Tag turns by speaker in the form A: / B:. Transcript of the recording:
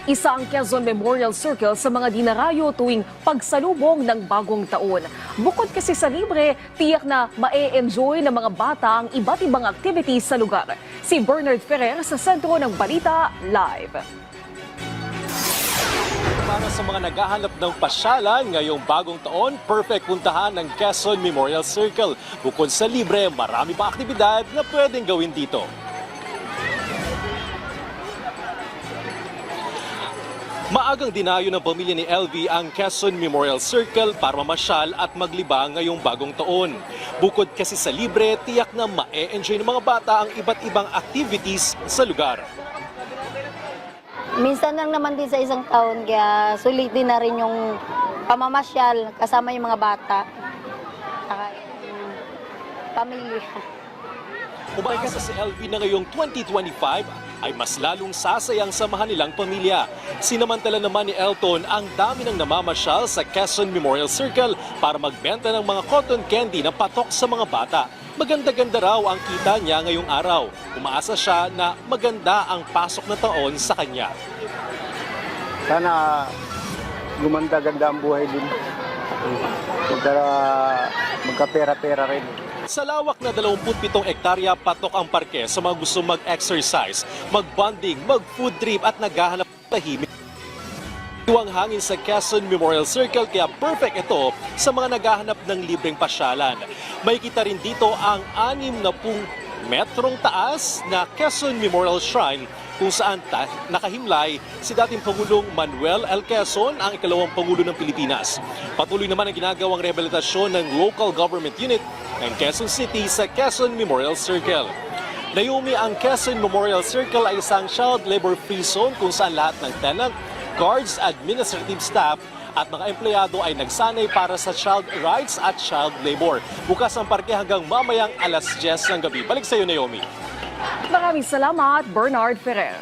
A: Isa ang Quezon Memorial Circle sa mga dinarayo tuwing pagsalubong ng bagong taon. Bukod kasi sa libre, tiyak na ma-e-enjoy ng mga bata ang iba't ibang activities sa lugar. Si Bernard Ferrer sa Sentro ng Balita Live.
B: Para sa mga naghahanap ng pasyalan ngayong bagong taon, perfect puntahan ng Quezon Memorial Circle. Bukod sa libre, marami pa aktibidad na pwedeng gawin dito. Maagang dinayo ng pamilya ni LV ang Quezon Memorial Circle para mamasyal at maglibang ngayong bagong taon. Bukod kasi sa libre, tiyak na ma-e-enjoy ng mga bata ang iba't ibang activities sa lugar.
C: Minsan lang naman din sa isang taon, kaya sulitin na rin yung pamamasyal kasama yung mga bata, saka yung pamilya.
B: Umaasa si LV na ngayong 2025 ay mas lalong sasayang samahan nilang pamilya. Sinamantala naman ni Elton ang dami ng namamasyal sa Quezon Memorial Circle para magbenta ng mga cotton candy na patok sa mga bata. Maganda-ganda raw ang kita niya ngayong araw. Umaasa siya na maganda ang pasok na taon sa kanya.
D: Sana gumanda-ganda ang buhay din. Magkapera-pera rin.
B: Sa lawak na 27 hektarya, patok ang parke sa mga gusto mag-exercise, mag-bonding, mag-food trip at naghahanap ng tahimik. Iwang hangin sa Quezon Memorial Circle kaya perfect ito sa mga naghahanap ng libreng pasyalan. May kita rin dito ang 60 metrong taas na Quezon Memorial Shrine kung saan nakahimlay si dating Pangulong Manuel L. Quezon, ang ikalawang Pangulo ng Pilipinas. Patuloy naman ang ginagawang rehabilitasyon ng local government unit ng Quezon City sa Quezon Memorial Circle. Naomi, ang Quezon Memorial Circle ay isang child labor-free zone kung saan lahat ng tenant, guards, administrative staff at mga empleyado ay nagsanay para sa child rights at child labor. Bukas ang parke hanggang mamayang alas 10 ng gabi. Balik sa iyo, Naomi.
A: Maraming salamat, Bernard Ferrer.